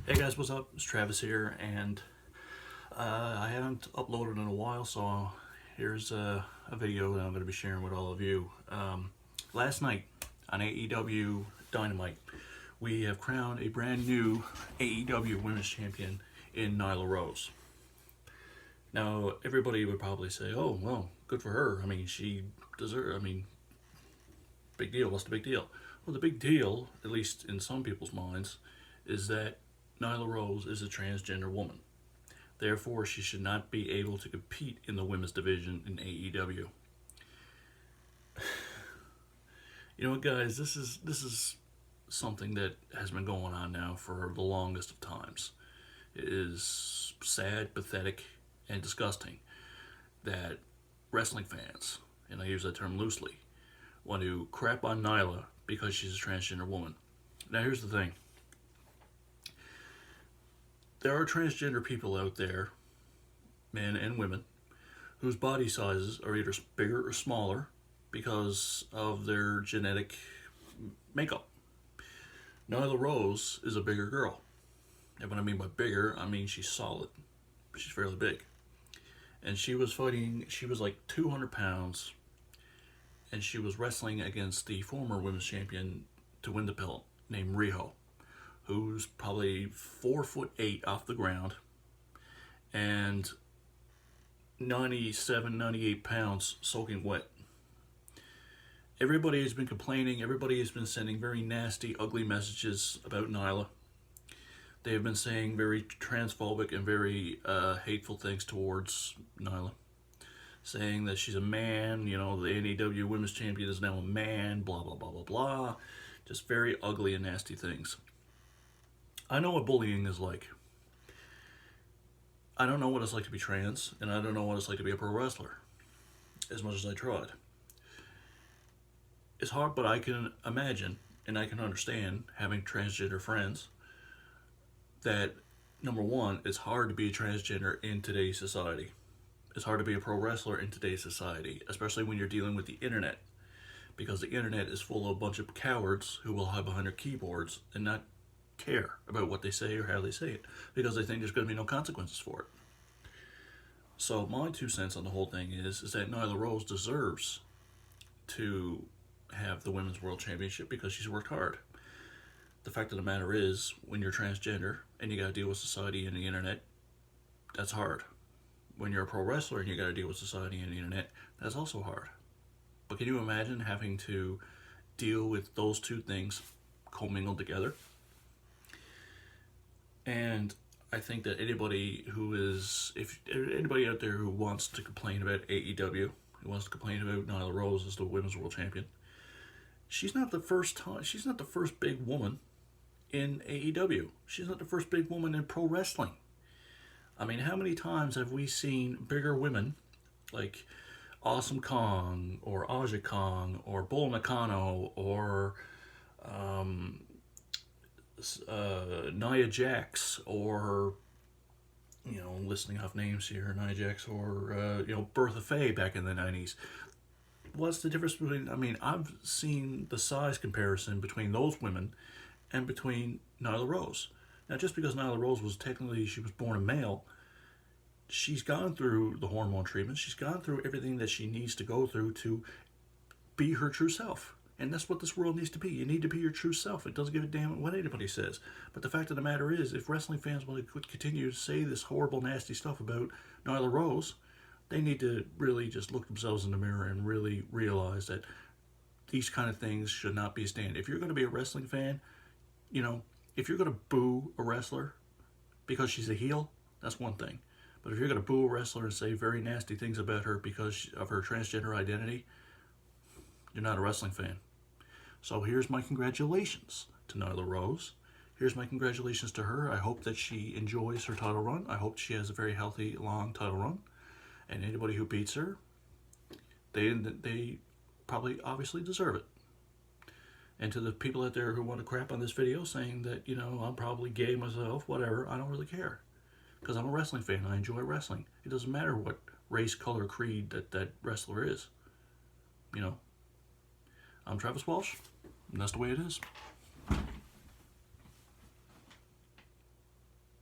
Hey guys, what's up? It's Travis here, and I haven't uploaded in a while, so here's a video that I'm going to be sharing with all of you. Last night on AEW Dynamite, we have crowned a brand new AEW Women's Champion in Nyla Rose. Now, everybody would probably say, oh, well, good for her. I mean, she deserves, big deal. What's the big deal? Well, the big deal, at least in some people's minds, is that Nyla Rose is a transgender woman. Therefore, she should not be able to compete in the women's division in AEW. You know what, guys? This is something that has been going on now for the longest of times. It is sad, pathetic, and disgusting that wrestling fans, and I use that term loosely, want to crap on Nyla because she's a transgender woman. Now, here's the thing. There are transgender people out there, men and women, whose body sizes are either bigger or smaller because of their genetic makeup. Nyla Rose is a bigger girl. And when I mean by bigger, I mean she's solid. She's fairly big. And she was like 200 pounds, and she was wrestling against the former women's champion to win the belt named Riho, who's probably 4'8" off the ground and 97, 98 pounds soaking wet. Everybody has been complaining, everybody has been sending very nasty, ugly messages about Nyla. They have been saying very transphobic and very hateful things towards Nyla. Saying that she's a man, you know, the AEW Women's Champion is now a man, blah, blah, blah, blah, blah. Just very ugly and nasty things. I know what bullying is like. I don't know what it's like to be trans, and I don't know what it's like to be a pro wrestler, as much as I tried. It's hard, but I can imagine, and I can understand, having transgender friends, that, number one, it's hard to be a transgender in today's society. It's hard to be a pro wrestler in today's society, especially when you're dealing with the internet, because the internet is full of a bunch of cowards who will hide behind their keyboards and not care about what they say or how they say it, because they think there's going to be no consequences for it. So my 2 cents on the whole thing is that Nyla Rose deserves to have the Women's World Championship because she's worked hard. The fact of the matter is, when you're transgender and you got to deal with society and the internet, that's hard. When you're a pro wrestler and you got to deal with society and the internet, that's also hard. But can you imagine having to deal with those two things commingled together? And I think that anybody out there who wants to complain about AEW, who wants to complain about Nyla Rose as the Women's World Champion, she's not the first big woman in AEW. She's not the first big woman in pro wrestling. I mean, how many times have we seen bigger women like Awesome Kong or Aja Kong or Bull Nakano or Nia Jax, or, you know, listing off names here, Nia Jax, or Bertha Faye back in the 90s. What's the difference between, I've seen the size comparison between those women and between Nyla Rose. Now, just because Nyla Rose she was born a male, she's gone through the hormone treatment, she's gone through everything that she needs to go through to be her true self. And that's what this world needs to be. You need to be your true self. It doesn't give a damn what anybody says. But the fact of the matter is, if wrestling fans want to continue to say this horrible, nasty stuff about Nyla Rose, they need to really just look themselves in the mirror and really realize that these kind of things should not be a stand. If you're going to be a wrestling fan, if you're going to boo a wrestler because she's a heel, that's one thing. But if you're going to boo a wrestler and say very nasty things about her because of her transgender identity, you're not a wrestling fan. So here's my congratulations to Nyla Rose. Here's my congratulations to her. I hope that she enjoys her title run. I hope she has a very healthy, long title run. And anybody who beats her, they probably obviously deserve it. And to the people out there who want to crap on this video saying that, I'm probably gay myself, whatever, I don't really care. Because I'm a wrestling fan. I enjoy wrestling. It doesn't matter what race, color, creed that wrestler is. I'm Travis Walsh, and that's the way it is.